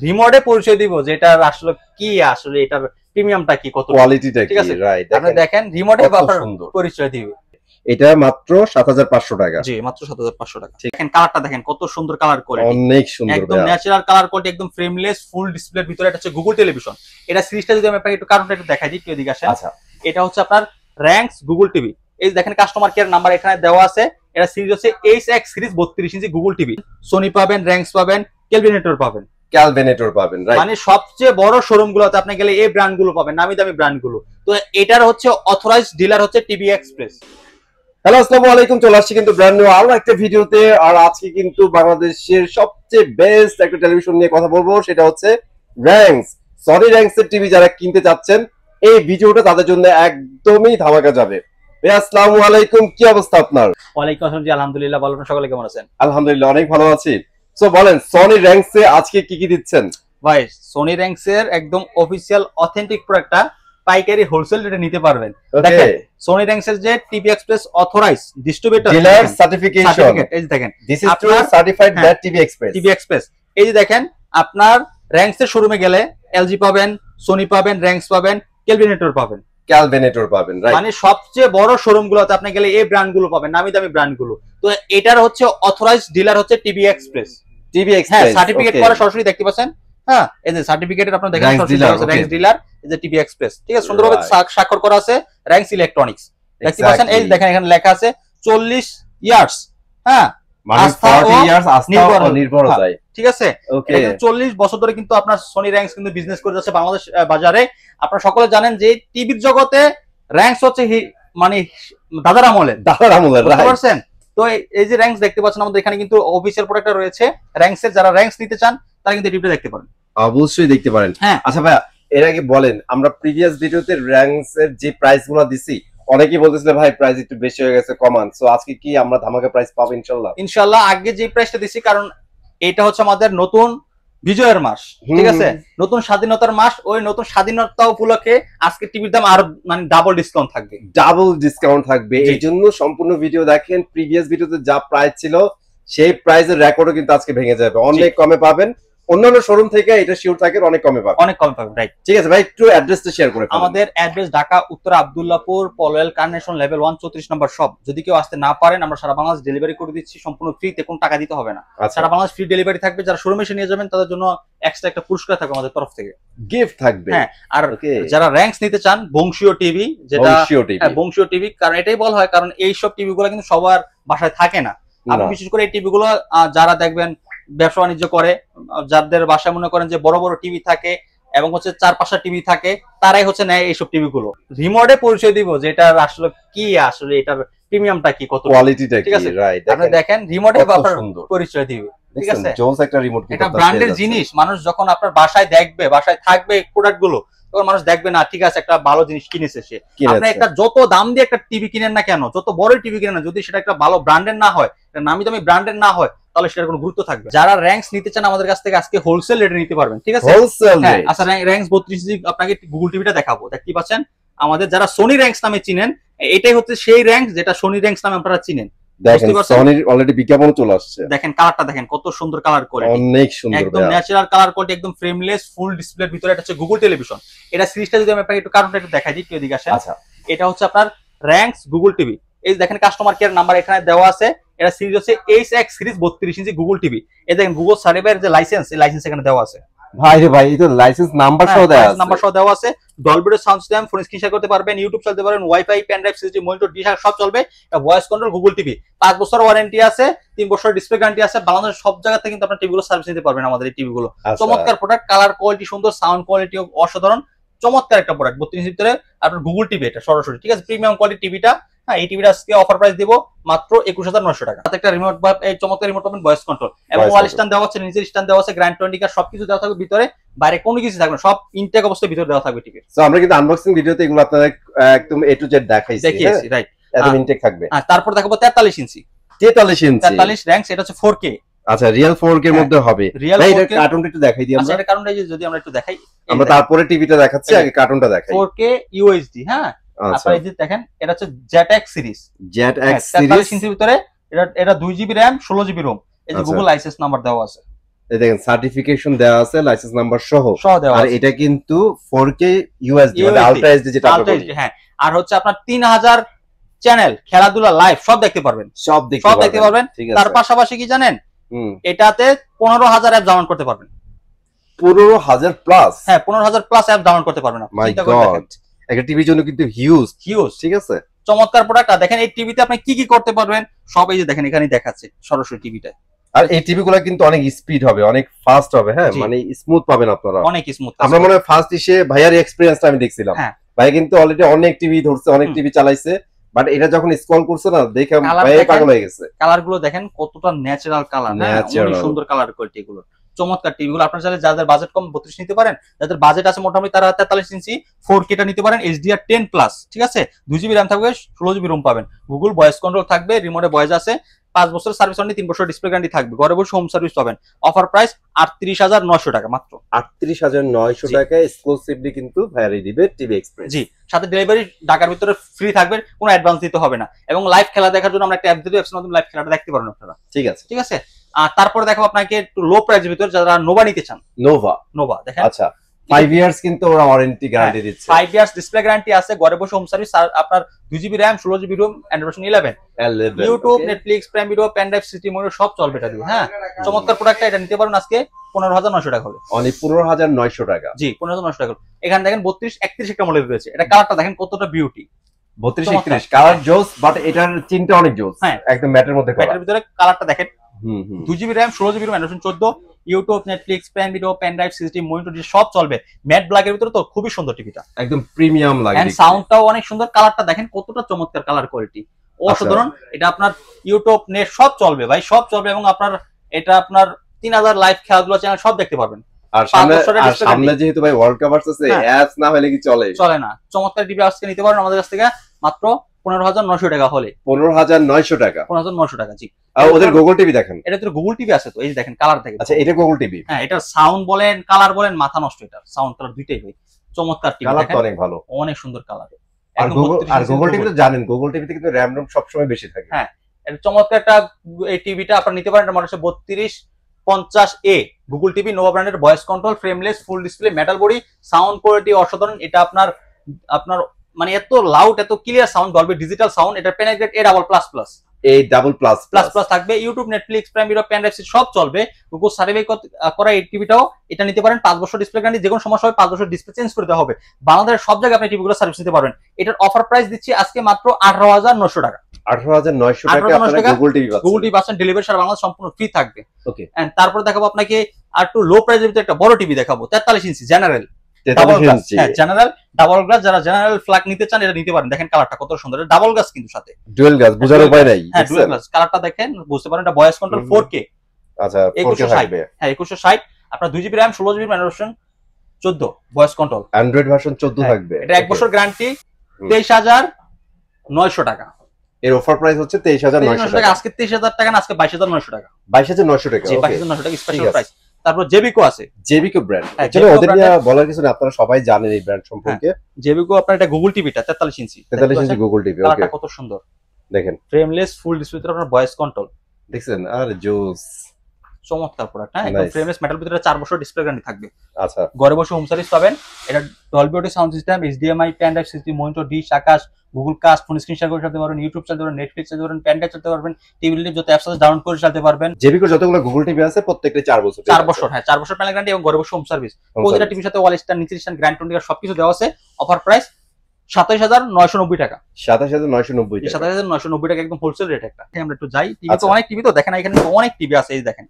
রিমোটে পরিচয় দিব যে এটা আসলে কি, আসলে এটার প্রিমিয়ামটা কি, কত কোয়ালিটিটা ঠিক কি, আছে। রাইট। আপনি দেখেন রিমোটে সুন্দর পরিচয় দিবে। এটা মাত্র ৭৫০০ টাকা। জি, মাত্র ৭৫০০ টাকা। দেখেন কালারটা দেখেন কত সুন্দর কালার কোয়ালিটি, অনেক সুন্দর, একদম ন্যাচারাল কালার কোয়ালিটি, একদম ফ্রেমলেস ফুল ডিসপ্লের ভিতরে। এটা হচ্ছে গুগল টেলিভিশন। এটা সিরিজটা যদি আমি আপনাকে একটু কারণটা একটু দেখাই দিই, একটু এদিকে আসেন। আচ্ছা, এটা হচ্ছে আপনার র‍্যাঙ্কস গুগল টিভি। এই দেখেন কাস্টমার কেয়ার নাম্বার এখানে দেওয়া আছে। এটা সিরিজ হচ্ছে HX সিরিজ 32 ইঞ্চি গুগল টিভি। সোনি পাবেন, র‍্যাঙ্কস পাবেন, কেলভিনেটর পাবেন, রাইট। মানে সবচেয়ে বড় শোরুম গুলোতে আপনি গেলে এই ব্র্যান্ড গুলো পাবেন, নামি দামি ব্র্যান্ড গুলো। তো এটার হচ্ছে অথরাইজড ডিলার হচ্ছে টিভি এক্সপ্রেস। হ্যালো, আসসালামু আলাইকুম। চলে আসছি কিন্তু ব্র্যান্ড নিউ আরো একটা ভিডিওতে। আর আজকে কিন্তু বাংলাদেশের সবচেয়ে বেস্ট একটা টেলিভিশন নিয়ে কথা বলবো, সেটা হচ্ছে র‍্যাঙ্কস। সনি র‍্যাঙ্কস এর টিভি যারা কিনতে চাচ্ছেন, এই ভিডিওটা তাদের জন্য একদমই ধামাকা যাবে। ভাই আসসালামু আলাইকুম, কি অবস্থা আপনার? ওয়ালাইকুম আসসালাম। জি আলহামদুলিল্লাহ, ভালো। আপনারা সকলে কেমন আছেন? আলহামদুলিল্লাহ, অনেক ভালো আছি। সো বলেন, সনি র‍্যাঙ্কস এ আজকে কি কি দিচ্ছেন? ভাই সোনি র‍্যাঙ্কস এর একদম অফিশিয়াল অথেন্টিক প্রোডাক্টটা পাইকারি হোলসেল রেটে নিতে পারবেন। দেখেন সোনি র‍্যাঙ্কস এর যে TV express authorise distributor dealer certification, এই যে দেখেন this is true certified that TV express. TV express এই যে দেখেন, আপনার র‍্যাঙ্কস এর শোরুমে গেলে এলজি পাবেন, সোনি পাবেন, র‍্যাঙ্কস পাবেন, কেলভিনেটর পাবেন, রাইট। মানে সবচেয়ে বড় শোরুম গুলোতে আপনি গেলে এই ব্র্যান্ড গুলো পাবেন, নামি দামি ব্র্যান্ড গুলো। তো এটার হচ্ছে অথরাইজড ডিলার হচ্ছে টিভি এক্সপ্রেস। হ্যাঁ, সার্টিফিকেট করা সরাসরি দেখতে পাচ্ছেন। হ্যাঁ, এই যে সার্টিফিকেটের আপনারা দেখেন র‍্যাঙ্কস ডিলার, এই যে টিভি এক্সপ্রেস, ঠিক আছে, সুন্দরভাবে স্বাক্ষর করা আছে র‍্যাঙ্কস ইলেকট্রনিক্স। দেখতে পাচ্ছেন, এই দেখেন এখানে লেখা আছে 40 ইয়ার্স। হ্যাঁ, আস্থা ও নির্ভরতা, ঠিক আছে। 40 বছর ধরে কিন্তু আপনার সোনি র‍্যাঙ্কস কিন্তু বিজনেস করে যাচ্ছে বাংলাদেশ বাজারে। আপনারা সকলে জানেন যে টিভির জগতে র‍্যাঙ্কস হচ্ছে মানে দাদার আমলের, বুঝতে পারছেন? তো এই যে র‍্যাঙ্কস দেখতে পাচ্ছেন আমাদের এখানে কিন্তু অফিসিয়াল প্রোডাক্ট রয়েছে র‍্যাঙ্কস এর। যারা র‍্যাঙ্কস নিতে চান তারা কিন্তু টিভিটা দেখতে পারেন, অবশ্যই দেখতে পারেন। হ্যাঁ, আচ্ছা ভাইয়া, এর আগে বলেন, আমরা প্রিভিয়াস ভিডিওতে র‍্যাঙ্কস এর যে প্রাইস গুলো দিছি, অনেকেই বলতেছিল ভাই প্রাইস একটু বেশি হয়ে গেছে, কমান। সো আজকে কি আমরা ধামাকা প্রাইস পাবো ইনশাআল্লাহ? ইনশাআল্লাহ। আগে যে প্রাইসটা দিছি, কারণ এটা হচ্ছে আমাদের নতুন বিজয়ের মাস, ঠিক আছে, নতুন স্বাধীনতার মাস। ওই নতুন স্বাধীনতা উপলক্ষে আজকে টিভির দাম আরো মানে ডাবল ডিসকাউন্ট থাকবে। এই জন্য সম্পূর্ণ ভিডিও দেখেন। প্রিভিয়াস ভিডিওতে যা প্রাইস ছিল সেই প্রাইসের রেকর্ডও কিন্তু আজকে ভেঙে যাবে, অনেক কমে পাবেন। অন্যান্য শোরুম থেকে এটা শিওর থাকে অনেক কমে পাবেন, রাইট। ঠিক আছে ভাই, একটু অ্যাড্রেসটা শেয়ার করে ফেলুন। আমাদের অ্যাড্রেস ঢাকা উত্তর আব্দুল্লাহপুর, পলওয়েল কার্নেশন লেভেল 1 34 নম্বর শপ। যদি কেউ আসতে না পারেন, আমরা সারা বাংলাদেশ ডেলিভারি করে দিচ্ছি সম্পূর্ণ ফ্রিতে, কোনো টাকা দিতে হবে না। সারা বাংলাদেশ ফ্রি ডেলিভারি থাকবে। যারা শোরুমে এসে নিয়ে যাবেন তাদের জন্য এক্সট্রা একটা পুরস্কার থাকবে আমাদের তরফ থেকে, গিফট থাকবে। হ্যাঁ, আর যারা র‍্যাঙ্কস নিতে চান, বংশীয় টিভি, যেটা বংশীয় টিভি, কারণ এটাই বলা হয়, কারণ এই সব টিভি গুলো কিন্তু সবার বাসায় থাকে না। আপনি বিশেষ করে এই টিভি গুলো যারা দেখবেন ব্যবসা বাণিজ্য করে, যাদের বাসায় মনে করেন যে বড় বড় টিভি থাকে এবং হচ্ছে 4-5টা টিভি থাকে, তারাই হচ্ছে নেয় এইসব টিভি গুলো। রিমোটে পরিচয় দিব যে এটা আসলে কি, আসলে এটার প্রিমিয়ামটা কি, কত কোয়ালিটিটা কি, রাইট। আপনি দেখেন রিমোটে পরিচয় দিবে, ঠিক আছে। জোস একটা রিমোট, এটা ব্র্যান্ডের জিনিস। মানুষ যখন আপনার বাসায় দেখবে, বাসায় থাকবে প্রোডাক্ট গুলো, তখন মানুষ দেখবে না ঠিক আছে একটা ভালো জিনিস কিনেছে সে। আপনি একটা যত দাম দিয়ে একটা টিভি কিনেন না কেন, যত বড় টিভি কিনেন না, যদি সেটা একটা ভালো ব্র্যান্ডের না হয়, নামি দামি ব্র্যান্ডের না হয়, তাহলে সেটার কোনো গুরুত্ব থাকবে। যারা র‍্যাঙ্কস নিতে চান আমাদের কাছ থেকে আজকে হোলসেল রেটে নিতে পারবেন, ঠিক আছে। হ্যাঁ, আচ্ছা, র‍্যাঙ্কস 32 ইঞ্চি আপনাকে গুগল টিভিটা দেখাবো। দেখতে পাচ্ছেন আমাদের যারা সোনি র‍্যাঙ্কস নামে চিনেন, এটাই হচ্ছে সেই র‍্যাঙ্কস যেটা সোনি র‍্যাঙ্কস নামে আপনারা চিনেন। দেখেন সনির অলরেডি বিজ্ঞাপন চলে আসছে। দেখেন কালারটা দেখেন কত সুন্দর কালার কোয়ালিটি, অনেক সুন্দর, একদম ন্যাচারাল কালার কোয়ালিটি, একদম ফ্রেমলেস ফুল ডিসপ্লের ভিতরে। এটা হচ্ছে গুগল টেলিভিশন। এটা সিরিজটা যদি আমি আপনাকে একটু কারণটা একটু দেখাই দিই, একটু এদিকে আসেন। আচ্ছা, এটা হচ্ছে আপনার র‍্যাঙ্কস গুগল টিভি। এই দেখেন কাস্টমার কেয়ার নাম্বার এখানে দেওয়া আছে। এটা সিরিজ হচ্ছে HX সিরিজ 32 ইঞ্চি গুগল টিভি। এই দেখেন গুগল সার্টিফাইড যে লাইসেন্স, এই লাইসেন্স এখানে দেওয়া আছে। ভাই রে ভাই, এই তো লাইসেন্স নাম্বার সহ দেওয়া আছে। Dolby sound system, phone screen share করতে পারবেন, ইউটিউব চালাতে পারবেন, WiFi, pen drive, CCTV, monitor, dish সব চলবে। এটা ভয়েস কন্ট্রোল গুগল টিভি। 5 বছর ওয়ারেন্টি আছে, 3 বছর ডিসপ্লে গ্যারান্টি আছে। বাংলাদেশের সব জায়গাতে কিন্তু আপনার টিভিগুলো সার্ভিস নিতে পারবেন আমাদের এই টিভিগুলো। চমৎকার প্রোডাক্ট, কালার কোয়ালিটি সুন্দর, সাউন্ড কোয়ালিটি অসাধারণ, চমৎকার একটা প্রোডাক্ট। 32 ইঞ্চির ভিতরে আপনার গুগল টিভি, এটা সরাসরি, ঠিক আছে, প্রিমিয়াম কোয়ালিটি টিভিটা। হ্যাঁ, এই টিভিটা আজকে অফার প্রাইস দিব মাত্র 21,900 টাকা। একটা রিমোট, এই চমৎকার রিমোট পাবেন, ভয়েস কন্ট্রোল এবং ওয়াল স্ট্যান্ড দেওয়া আছে, নিচের স্ট্যান্ড দেওয়া আছে, গ্র্যান্ড 20 কার সবকিছু দেওয়া থাকবে ভিতরে, বাইরে কোনো কিছু থাকবে না, সব ইনটেক অবস্থায় ভিতরে দেওয়া থাকবে টিভি। সো আমরা কিন্তু আনবক্সিং ভিডিওতে এগুলো আপনাদের একদম এ টু জেড দেখাইছি, রাইট। একদম ইনটেক থাকবে। তারপর দেখাবো 43 ইঞ্চি 43 র‍্যাঙ্কস। এটা হচ্ছে 4K। আচ্ছা, রিয়েল 4K এর মধ্যে হবে। ভাই এটা কার্টুনটা একটু দেখাই দিই আমরা। আচ্ছা, এটা কার্টুনটা যদি আমরা একটু দেখাই, আমরা তারপরে টিভিটা দেখাচ্ছি, আগে কার্টুনটা দেখাই। 4K UHD। হ্যাঁ, আপনারা এই যে দেখেন, এটা হচ্ছে ZX সিরিজ। 43 ইঞ্চির ভিতরে এটা 2GB RAM 16GB ROM। এই যে গুগল লাইসেন্স নাম্বার দেওয়া আছে। এই দেখেন সার্টিফিকেশন দেওয়া আছে, লাইসেন্স নাম্বার সহ। দেওয়া আর আছে। এটা কিন্তু 4K UHD মানে আলট্রা এইচডি যেটা আমরা বলি। হ্যাঁ, আর হচ্ছে আপনার 3000 চ্যানেল খেলাধুলা লাইভ সব দেখতে পারবেন, সব দেখতে পারবেন। তার পাশাপাশি কি জানেন, এটাতে 15000 অ্যাপ ডাউনলোড করতে পারবেন। 15000 প্লাস? হ্যাঁ, 15000 প্লাস অ্যাপ ডাউনলোড করতে পারবেন। মাই গড, একটা টিভির জন্য কিন্তু হিউজ। ঠিক আছে, চমৎকার প্রোডাক্ট। দেখেন এই টিভিতে আপনি কি কি করতে পারবেন সব এই যে দেখেন এখানে দেখাচ্ছে সরাসরি টিভিতে। আর এই টিভি গুলা কিন্তু অনেক স্পিড হবে, অনেক ফাস্ট হবে। হ্যাঁ, মানে স্মুথ পাবেন আপনারা, অনেক স্মুথ। আমরা মনে হয় ফার্স্ট এসে ভাইয়ার এক্সপেরিয়েন্সটা আমি দেখছিলাম। ভাই কিন্তু অলরেডি অনেক টিভি ধরছে, অনেক টিভি চালাইছে, বাট এটা যখন স্ক্রল করছে না দেখে ভাই পাগল হয়ে গেছে। কালার গুলো দেখেন কতটা ন্যাচারাল কালার, অনেক সুন্দর কালার কোয়ালিটি গুলো। চমৎকার টিভি গুলো আপনারা চাইলে যাদের বাজেট কম 32 নিতে পারেন, যাদের বাজেট আছে মোটামুটি তারা 43 ইঞ্চি 4K টা নিতে পারেন, HDR 10 প্লাস। ঠিক আছে, 2GB RAM থাকবে, 16GB রুম পাবেন, গুগল ভয়েস কন্ট্রোল থাকবে, রিমোটে ভয়েস আছে, 5 বছর সার্ভিস ওয়ারেন্টি, 3 বছর ডিসপ্লে গ্যারান্টি থাকবে, ঘরে বসে হোম সার্ভিস পাবেন। অফার প্রাইস 38900 টাকা মাত্র। 38900 টাকায় এক্সক্লুসিভলি কিন্তু ভাইয়ারই দিবে টিভি এক্সপ্রেস। জি, সাথে ডেলিভারি ঢাকার ভিতরে ফ্রি থাকবে, কোনো অ্যাডভান্স দিতে হবে না। এবং লাইভ খেলা দেখার জন্য আমরা একটা অ্যাপ দিতে, অ্যাপসের মাধ্যমে লাইভ খেলাটা দেখতে পারেন আপনারা। ঠিক আছে, ঠিক আছে। আর তারপরে দেখো আপনাকে একটু লো প্রাইসের ভিতরে যারা নোভা নিতে চান, নোভা দেখেন। আচ্ছা, 5 ইয়ার্স কিন্তু ওরা ওয়ারেন্টি গ্যারান্টি দিচ্ছে। 5 ইয়ার্স ডিসপ্লে গ্যারান্টি আছে, ঘরে বসে হোম সার্ভিস, আর আপনার 2GB RAM 16GB ROM, Android version 11, YouTube, Netflix, Prime video, pen drive, city mode সব চলবে এটা দিয়ে। হ্যাঁ, চমৎকার প্রোডাক্টটা, এটা নিতে পারেন আজকে 15900 টাকা হলে। অনলি 15900 টাকা। জি, 15900 টাকা। এখানে দেখেন 32 31 একটা মডেল রয়েছে, এটা কালারটা দেখেন কতটা বিউটি। 32 31 কালার জোস, বাট এটার চিন্তা অনেক জোস। হ্যাঁ, একদম ম্যাটের মধ্যে, ম্যাটের ভিতরে কালারটা দেখেন। 2GB RAM 16GB ROM, Android 14, YouTube, Netflix, Prime video, pen drive, city monitor সব চলবে। ম্যাট ব্ল্যাকের ভিতরে তো খুবই সুন্দর টিভিটা, একদম প্রিমিয়াম লাগে। এন্ড সাউন্ডটাও অনেক সুন্দর, কালারটা দেখেন কতটা চমৎকার কালার কোয়ালিটি, অসাধারণ। এটা আপনার ইউটিউব, নেট সব চলবে ভাই, সব চলবে। এবং আপনার এটা আপনার 3000 লাইভ খেলাধুলা চ্যানেল সব দেখতে পারবেন। আর সামনে যেহেতু ভাই ওয়ার্ল্ড কাপ আসছে, অ্যাপস না হলে কি চলে না। চমৎকার টিভি আজকে নিতে পারেন আমাদের কাছ থেকে মাত্র 15900 টাকা হলে। 15900 টাকা, 15900 টাকা। জি, আর ওদের গুগল টিভি দেখেন, এটা তো গুগল টিভি আছে তো, এই যে দেখেন কালার দেখেন। আচ্ছা, এটা গুগল টিভি। হ্যাঁ, এটা সাউন্ড বলেন, কালার বলেন, মাথা নষ্ট। এটা সাউন্ড কালার দুইটাই ভাই চমৎকার টিভি, কালার তো অনেক ভালো, অনেক সুন্দর কালার। আর গুগল টিভি তো জানেন, গুগল টিভিতে কিন্তু র‍্যাম রম সব সময় বেশি থাকে। হ্যাঁ, এটা চমৎকার একটা এই টিভিটা আপনারা নিতে পারেন। এটা মডেল হচ্ছে 3250A গুগল টিভি, নোভা ব্র্যান্ডের, voice control, frameless, full display, metal body, sound quality অসাধারণ। এটা আপনার মানে এত লাউড, এত clear sound, Dolby digital sound. এটা পেনিট্রেট A+++++ থাকবে, YouTube, Netflix, Prime video, pen drive সব চলবে। গুগল সার্ভে করা এই টিভিটাও এটা নিতে পারেন। 5 বছর ডিসপ্লে গ্যারান্টি, যে কোনো সমস্যা হবে 5 বছর ডিসপ্লে চেঞ্জ করে দেওয়া হবে। বাংলাদেশের সব জায়গায় আপনি টিভিগুলো সার্ভিস নিতে পারবেন। এটার অফার প্রাইস দিচ্ছি আজকে মাত্র 18900 টাকা। 18900 টাকা আপনারা গুগল টিভি পাচ্ছেন। ডেলিভারি সারা বাংলাদেশ সম্পূর্ণ ফ্রি থাকবে। ওকে, এন্ড তারপর দেখাবো আপনাকে আর একটু লো প্রাইসের ভিতরে একটা বড় টিভি দেখাবো, 43 ইঞ্চি জেনারেল। জেনারেল ডাবল গ্লাস, যারা জেনারেল ফ্ল্যাগ নিতে চান এটা নিতে পারেন। দেখেন কালারটা কত সুন্দর, ডাবল গ্লাস কিন্তু সাথে ডুয়াল গ্লাস, বোঝার উপায় নাই। হ্যাঁ, ডুয়াল গ্লাস, কালারটা দেখেন বুঝতে পারেন। এটা ভয়েস কন্ট্রোল 4K। আচ্ছা, 4K থাকবে। হ্যাঁ, 2160, আপনার 2GB RAM 16GB Android 14, voice control, Android version 14 থাকবে। এটা 1 বছর গ্যারান্টি, 23900 টাকা। এর অফার প্রাইস হচ্ছে 23900 টাকা। আজকে 23000 টাকা না, আজকে 22900 টাকা। 22900 টাকা, জি, 22900 টাকা স্পেশাল প্রাইস। তারপর জেবিকো আছে, জেবিকো ব্র্যান্ড। চলো, ওদের নিয়ে বলার কিছু না, আপনারা সবাই জানেন এই ব্র্যান্ড সম্পর্কে। জেবিকো আপনার এটা গুগল টিভিটা 43 ইঞ্চি গুগল টিভি। ওকে, কালারটা কত সুন্দর দেখেন, ফ্রেমলেস, ফুল ডিসপ্লে, আপনার ভয়েস কন্ট্রোল দেখছেন। আর জোস, চমৎকার প্রোডাক্ট। হ্যাঁ, একদম ফ্রেমলেস, মেটাল ভিতরে 4 বছর ডিসপ্লে গ্যারান্টি থাকবে। আচ্ছা, ঘরে বসে হোম সার্ভিস পাবেন। এটা Dolby audio sound system, HDMI, pen drive, system monitor, dish, Akash, Google cast, phone screen share করে চালাতে পারবেন, ইউটিউব চালাতে পারবেন, নেটফ্লিক্স চালাতে পারবেন, পেন ড্রাইভ চালাতে পারবেন, টিভি লিভ যত অ্যাপস আছে ডাউনলোড করে চালাতে পারবেন। জেবিকোর যতগুলো গুগল টিভি আছে প্রত্যেকটা 4 বছর। 4 বছর, হ্যাঁ, 4 বছর প্যানেল গ্যারান্টি এবং ঘরে বসে হোম সার্ভিস। প্রতিটা টিভির সাথে ওয়াল স্ট্যান্ড, নিচের স্ট্যান্ড, গ্র্যান্ড টোনিকার সবকিছু দেওয়া আছে। অফার প্রাইস 27990 টাকা। 27990 টাকা। 27990 টাকা একদম হোলসেল রেট একটা। আমরা একটু যাই, টিভি তো অনেক টিভি তো দেখেন, এখানে অনেক টিভি আছে। এই দেখেন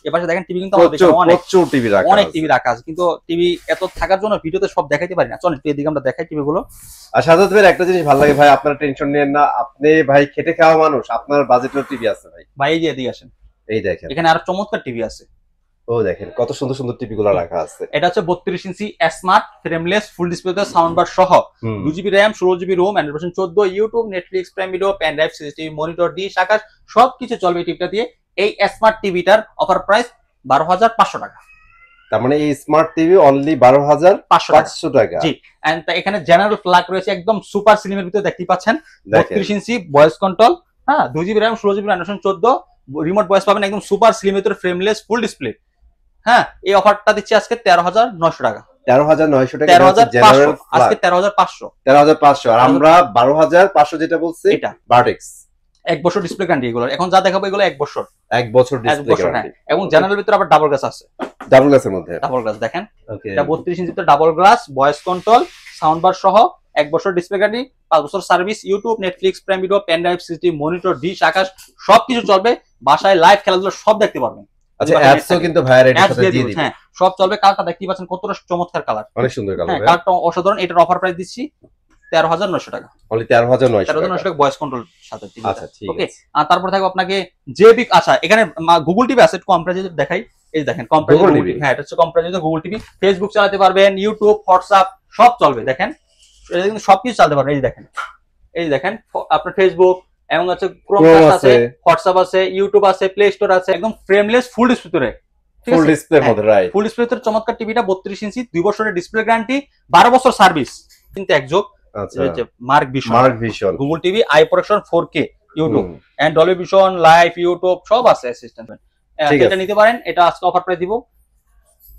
এপাশে দেখেন টিভি কিন্তু আমাদের অনেক টিভি রাখা আছে, অনেক টিভি রাখা আছে, কিন্তু টিভি এত থাকার জন্য ভিডিওতে সব দেখাইতে পারি না। চলেন একটু এদিকে আমরা দেখাই টিভিগুলো। আর সাজাদ ভাই একটা জিনিস ভালো লাগে ভাই, আপনারা টেনশন নেন না, আপনি ভাই খেটে খাওয়া মানুষ, আপনার বাজেটের টিভি আছে ভাই। ভাই এই যে এদিকে আসেন, এই দেখেন এখানে আরো চমৎকার টিভি আছে। ও দেখেন কত সুন্দর সুন্দর টিভি গুলো রাখা আছে। এটা হচ্ছে 32 inch smart, frameless, full display, sound bar সহ, 2GB RAM 16GB ROM, Android version 14, YouTube, Netflix, Prime video, pen drive, CCTV monitor, dish, Akash সবকিছু চলবে এই টিভিটা দিয়ে। এই স্মার্ট টিভিটার অফার প্রাইস 12500 টাকা। তার মানে এই স্মার্ট টিভি অনলি 12500 টাকা। জি, এন্ড এখানে জেনারেল ফ্ল্যাগ রয়েছে, একদম সুপার সিনেমার ভিতরে দেখতে পাচ্ছেন। 32 ইঞ্চি ভয়েস কন্ট্রোল, হ্যাঁ, 2GB RAM 16GB Android 14, remote voice পাবেন, একদম সুপার স্লিমের ভিতরে, ফ্রেমলেস, ফুল ডিসপ্লে, হ্যাঁ, এই অফারটা দিচ্ছি আজকে 13,900 টাকা। 13,900 টাকা, 13,500 আজকে 13,500। 13,500 আর আমরা 12,500 যেটা বলছি এটা ভার্টেক্স 1 বছর ডিসপ্লে গ্যারান্টি। এগুলো এখন যা দেখাবো এগুলো 1 বছর। 1 বছর 1 ডিসপ্লে বছর, হ্যাঁ। গ্যারান্টি এবং জেনারেল ভিতরে আবার ডাবল গ্লাস আছে, ডাবল গ্লাসের মধ্যে। ডাবল গ্লাস দেখেন, ওকে, এটা 32 ইঞ্চিতে double glass, voice control, sound bar সহ, 1 বছর ডিসপ্লে গ্যারান্টি, 5 বছর service, YouTube, Netflix, Prime video, pen drive, CCTV, monitor, dish, Akash সবকিছু চলবে। বাসায় লাইভ খেলাধুলা সব দেখতে পারবেন। আচ্ছা, অ্যাপসও কিন্তু ভাইয়ের এর সাথে দিয়ে দিবেন। হ্যাঁ, সব চলবে। কালারটা দেখতেই পাচ্ছেন কতটা চমৎকার কালার, অনেক সুন্দর কালার। হ্যাঁ, কালারটা অসাধারণ। এটার অফার প্রাইস দিচ্ছি 13,900 টাকা। অনলি 13,900 13,900 টাকা ভয়েস কন্ট্রোল সাথে। আচ্ছা, ঠিক ওকে, আছে। আর তারপর থাকবে আপনাকে জেবি। আচ্ছা, এখানে গুগল টিভি আছে, একটু কম্পারেটিভ দেখাই। এই দেখেন comparative Google Google TV। TV, হ্যাঁ, এটা হচ্ছে কম্পারেটিভ গুগল টিভি। ফেসবুক চালাতে পারবেন, ইউটিউব, হোয়াটসঅ্যাপ সব চলবে। দেখেন এটা কিন্তু সবকিছু চালাতে পারবেন। এই দেখেন, এই দেখেন আপনার ফেসবুক এবং হচ্ছে ক্রোমকাস্ট আছে, হোয়াটসঅ্যাপ আছে, ইউটিউব আছে, প্লে স্টোর আছে, একদম frameless full display. Full display মধ্যে, রাইট। ফুল ডিসপ্লে চমৎকার টিভিটা, 32 ইঞ্চি, 2 বছরের ডিসপ্লে গ্যারান্টি, 12 বছর সার্ভিস, কিন্তু একযোগ। আচ্ছা, mark vision Google TV, eye production 4K, YouTube and Dolby vision, live, YouTube সব আছে অ্যাসিস্ট্যান্ট। এটা নিতে পারেন। এটা আজকে অফার প্রাইস দিব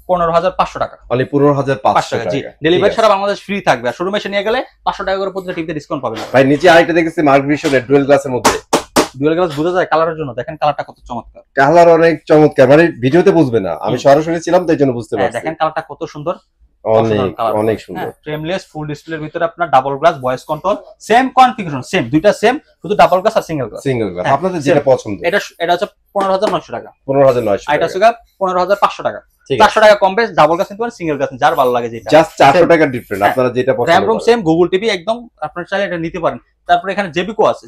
15,500 টাকা। অনলি 15,500 টাকা। জি, ডেলিভারি সারা বাংলাদেশ ফ্রি থাকবে। আর শোরুমে এসে নিয়ে গেলে 500 টাকা করে প্রতিটা টিভিতে ডিসকাউন্ট পাবেন। ভাই নিচে আরেকটা দেখতেছি মার্ক ভিশনের ডুয়াল গ্লাসের মধ্যে। ডুয়াল গ্লাস বোঝা যায় কালারের জন্য। দেখেন কালারটা কত চমৎকার, কালার অনেক চমৎকার, মানে ভিডিওতে বুঝবে না, আমি সরাসরি ছিলাম তাই জন্য বুঝতে পারছি। দেখেন কালারটা কত সুন্দর, অনেক অনেক সুন্দর। ফ্রেমলেস ফুল ডিসপ্লের ভিতরে আপনার double glass, voice control, same configuration, same দুইটা সেম, শুধু ডাবল গ্লাস আর সিঙ্গেল গ্লাস। সিঙ্গেল গ্লাস আপনাদের যেটা পছন্দ। এটা হচ্ছে 15,900 টাকা। 15,900 এটা হচ্ছে 15,500 টাকা। ঠিক আছে, 400 টাকা কম বেশ। ডাবল গ্লাস নিতে পারেন, সিঙ্গেল গ্লাস যার ভালো লাগে যেটা। জাস্ট 400 টাকা ডিফারেন্ট, আপনারা যেটা পছন্দ র‍্যাম রুম করেন। সেম, গুগল টিভি একদম আপনারা চাইলে এটা নিতে পারেন। তারপরে এখানে জেবিকো আছে,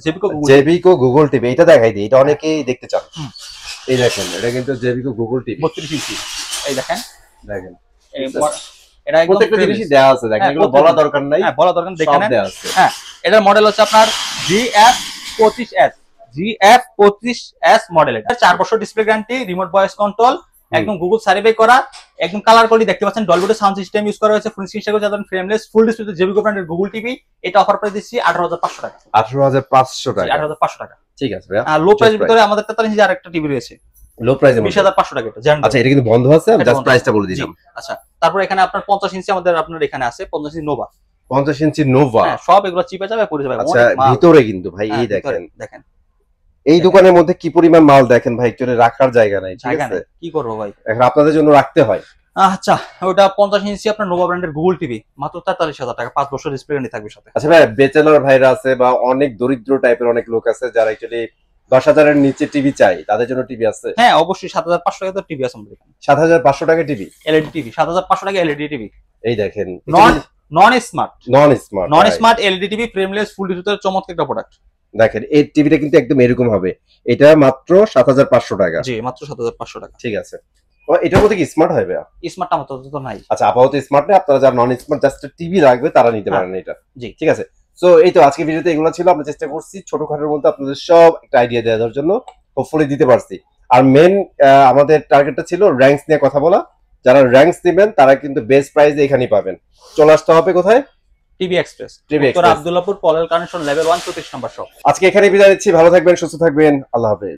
জেবিকো গুগল টিভি, এটা দেখাই দিই, এটা অনেকেই দেখতে চান। এই দেখেন, এটা কিন্তু জেবিকো গুগল টিভি 32 ইঞ্চি। এই দেখেন, দেখেন এটা একদম প্রত্যেকটা জিনিসই দেওয়া আছে। দেখেন এগুলো বলা দরকার নাই, হ্যাঁ, বলা দরকার দেখেন। সব দেওয়া আছে। হ্যাঁ, এটার মডেল হচ্ছে আপনার GF25S, GF25S মডেল। এটা 4 বছর display guarantee, remote voice control, একদম গুগল সার্ভে করা, একদম কালার কোয়ালিটি দেখতে পাচ্ছেন। ডলবি সাউন্ড সিস্টেম ইউজ করা হয়েছে, ফুল স্ক্রিন শেয়ার যাবেন, ফ্রেমলেস ফুল ডিসপ্লে জেবিকো ব্র্যান্ডের গুগল টিভি। এটা অফার প্রাইস দিচ্ছি 18,500 টাকা। 18,500 টাকা। 18,500 টাকা, ঠিক আছে ভাইয়া। আর লো প্রাইসের ভিতরে আমাদের 43 ইঞ্চি আরেকটা টিভি রয়েছে, লো প্রাইসে 20,500 টাকা। এটা আচ্ছা, এটা কিন্তু বন্ধ আছে, আমি জাস্ট প্রাইসটা বলে দিলাম। আচ্ছা, তারপর এখানে আপনার 50 ইঞ্চি আমাদের আপনার এখানে আছে, 50 ইঞ্চি নোভা। 50 ইঞ্চি নোভা, সব এগুলো চিপে যাবে, পড়ে যাবে। আচ্ছা, ভিতরে কিন্তু ভাই এই দেখেন, দেখেন এই দোকানের মধ্যে কি পরিমাণ মাল দেখেন ভাই, একচুয়ালি রাখার জায়গা নাই। ঠিক জায়গা আছে, নেই, কি করবো ভাই, এখন আপনাদের জন্য রাখতে হয়। আচ্ছা, ওটা 50 ইঞ্চি আপনার নোভা ব্র্যান্ডের গুগল টিভি, মাত্র 43,000 টাকা, 5 বছর ডিসপ্লে গ্যারান্টি থাকবে সাথে। আচ্ছা ভাই, বেচেলর ভাইরা আছে বা অনেক দরিদ্র টাইপের অনেক লোক আছে যারা অ্যাকচুয়ালি 10,000 এর নিচে টিভি চাই, তাদের জন্য টিভি আছে? হ্যাঁ, অবশ্যই 7,500 টাকা টিভি আছে আমাদের এখানে। 7,500 টাকা টিভি, এলইডি টিভি 7,500 টাকা এলইডি টিভি। এই দেখেন, নন স্মার্ট নন smart LED TV, frameless full display, চমৎকার একটা প্রোডাক্ট। দেখেন এই টিভিটা কিন্তু একদম এরকম হবে। এটা মাত্র 7,500 টাকা। জি, মাত্র 7,500 টাকা। ঠিক আছে, ও এটার মধ্যে কি স্মার্ট হবে? স্মার্টটা আমাদের তো নাই। আচ্ছা, আপাতত স্মার্ট নেই, আপনারা যারা নন স্মার্ট জাস্ট টিভি লাগবে তারা নিতে পারেন এটা। জি, ঠিক আছে। সো এই তো আজকে ভিডিওতে এগুলো ছিল, আমরা চেষ্টা করছি ছোটখাটোর মধ্যে আপনাদের সব একটা আইডিয়া দেওয়ার জন্য, হোপফুলি দিতে পারছি। আর মেন আমাদের টার্গেটটা ছিল র‍্যাঙ্কস নিয়ে কথা বলা। যারা র‍্যাঙ্কস নেবেন তারা কিন্তু বেস্ট প্রাইসে এখানেই পাবেন। চলে আসতে হবে কোথায়? টিভি এক্সপ্রেস, উত্তর আব্দুল্লাহপুর, পলের কানেকশন, লেভেল 1 34 নম্বর শপ। আজকে এখানে বিদায় নিচ্ছি, ভালো থাকবেন, সুস্থ থাকবেন, আল্লাহ হাফেজ।